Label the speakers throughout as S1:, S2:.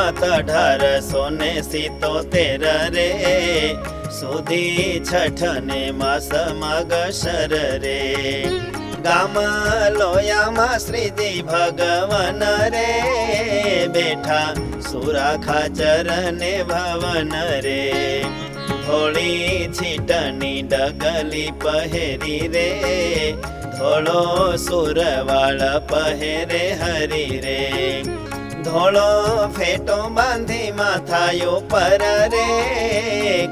S1: સંવત 1877 રે સુધી છઠને માસ મગશર રે ગામ લોયામાં શ્રીજી ભગવાન રે બેઠા સુરા ખાચર ને ભવન રે થોડી છીટની ડગલી પહેરી રે ધોળો સુરવાળ પહેરે હરી રે ધોળો ફેટો બાંધી માથાયો પર રે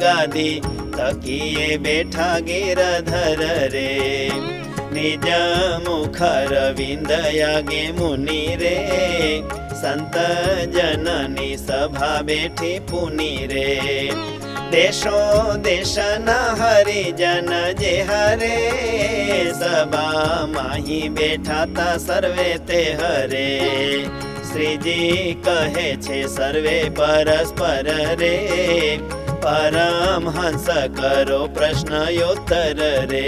S1: ગાદી તકીએ બેઠા ગિરધર રે નિજ મુખર વિંદયાગે મુનિ રે સંત જનની સભા બેઠી પુની રે દેશો દેશના હરિજન જે હરે સભા માહી બેઠા તા સર્વે તે હરે શ્રીજી કહે છે સર્વે પરસ્પર રે પરમહંસ કરો પ્રશ્નયોત્તર રે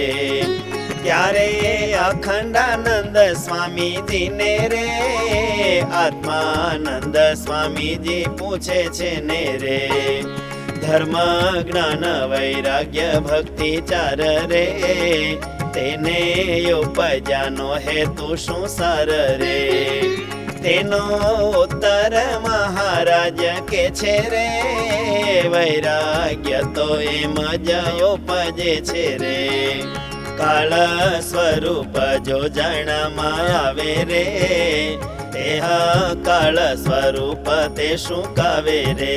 S1: ત્યારે અખંડાનંદ સ્વામીજીને રે આત્માનંદ સ્વામીજી પૂછે છે ને રે ધર્મ જ્ઞાન વૈરાગ્ય ભક્તિ ચાર રે તેને ઉપજાનો હેતુ શું સાર રે તેનો ઉત્તર મહારાજ કે છે રે વૈરાગ્ય તો એમ જ ઉપજે છે રે કાળ સ્વરૂપ જો જાણમાં આવે રે તે કાળ સ્વરૂપ તે શું કાવે રે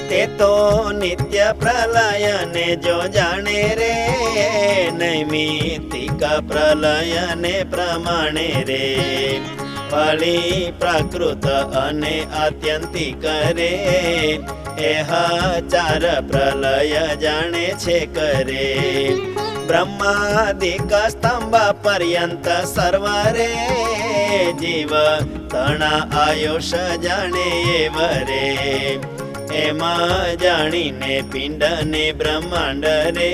S1: તે તો નિત્ય પ્રલયને જો જાણે રે નૈમિતિક પ્રલયને પ્રમાણે રે ફળી પ્રાકૃત અને આત્યંતિક રે એહ ચાર પ્રલય જાણે છે કરે બ્રહ્માદિક સ્તંભ પર્યંત સર્વ રે જીવ તણા આયુષ જાણે એવ રે એમાં જાણીને પિંડ ને બ્રહ્માંડ રે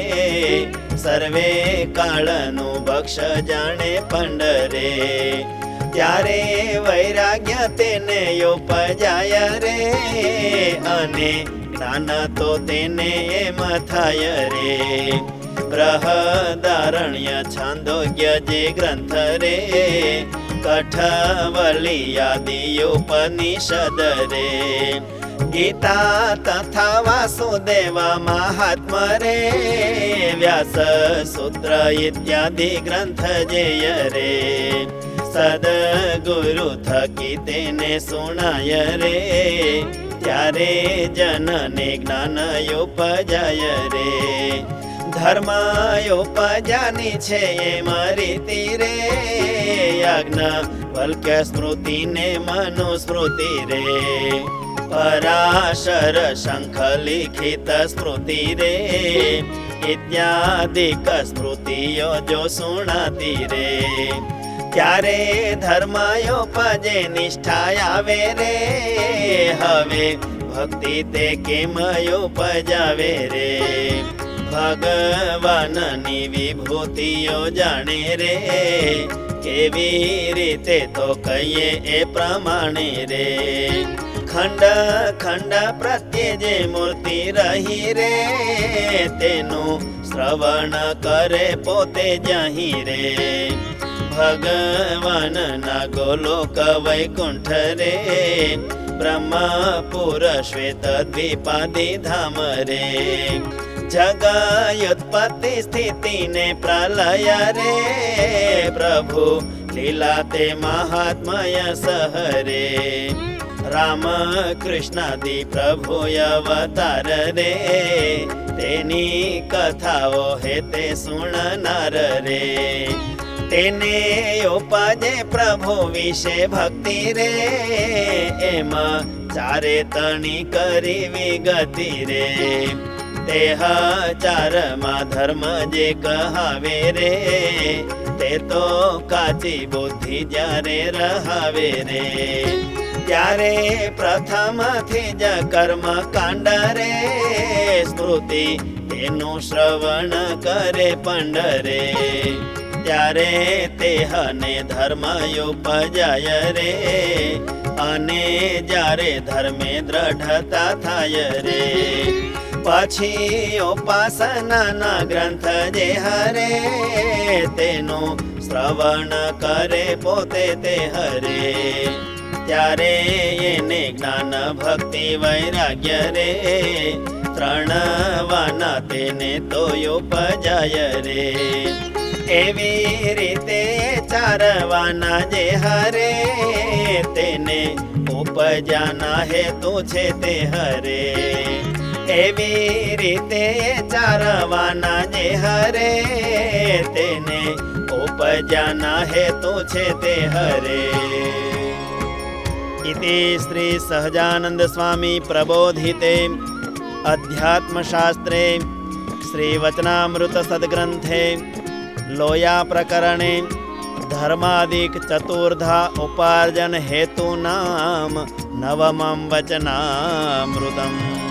S1: સર્વે કાળનું ભક્ષ જાણે પંડ રે ત્યારે વૈરાગ્ય તેને ઉપજાય રે અને જ્ઞાન તો તેને એમ થાય રે બૃહદારણ્ય છાંદોગ્ય જે ગ્રંથ રે કઠવલિયાદિ ઉપનિષદ રે ગીતા તથા વાસુદેવ મહાત્મ રે વ્યાસ સૂત્ર ઇત્યાદિ ગ્રંથ જેય રે સદગુરુ થકી તેને સુણાય રે ત્યારે જનને જ્ઞાન ઉપજાય રે ધર્મ ઉપજાની છે એમ રીતિ રે યજ્ઞ વલ્ક્ય સ્મૃતિ ને મનુસ્મૃતિ રે પરાશર શંખ લિખિત સ્મૃતિ રે ઇત્યાદિક સ્મૃતિઓ જો સુણાતી રે ત્યારે ધર્મયોપજે નિષ્ઠા આવે રે હવે ભક્તિ તે કેમ ઉપજાવે રે ભગવાનની વિભૂતિઓ જાણે રે કેવી રીતે તો કહીએ એ પ્રમાણે રે ખંડ ખંડ પ્રત્યે જે મૂર્તિ રહી રે તેનું શ્રવણ કરે પોતે જહી રે ભગવાનના ગોલોક વૈકુંઠ રે બ્રહ્મપુર શ્વેત દ્વિપાદી ધામ રે જગયુત્પત્તિ સ્થિતિ ને પ્રલય રે પ્રભુ લીલા તે મહાત્મય સહરે રામ કૃષ્ણાદિ પ્રભુ અવતાર રે તેની કથાઓ હે તે સુણનાર રે તેને ઉપજે પ્રભુ વિશે ભક્તિ રે એમાં ચારે તણી કરી વિગતિ રે તેહ ચારમાં ધર્મ જે કહાવે રે તે તો કાચી બુદ્ધિ જ્યારે રહાવે રે ત્યારે પ્રથમથી જ કર્મ કાંડ રે સ્મૃતિ તેનું શ્રવણ કરે પંડ રે ત્યારે તેહને ધર્મ ઉપજાય રે, અને જ્યારે ધર્મે દ્રઢતા થાય રે. પછી ઉપાસનાના ગ્રંથ જે હરે, તેનું શ્રવણ કરે પોતે તે હરે. ત્યારે એને જ્ઞાન ભક્તિ વૈરાગ્ય રે, ત્રણ વાના તેને તો ઉપજાય રે. એવી રીતે ચારવાના જે હરે, તેને ઉપજાના હેતુ છે તે હરે. એવી રીતે ચારવાના જે હરે, તેને ઉપજાના હેતુ છે તે હરે. ઇતિ શ્રી સહજાનંદ સ્વામી પ્રબોધિતે અધ્યાત્મશાસ્ત્રે શ્રી વચનામૃત સદ્ગ્રંથે લોયા પ્રકરણે ધર્માદિક ચતુર્ધા ઉપાર્જન હેતુનામ નવમં વચનામૃતમ.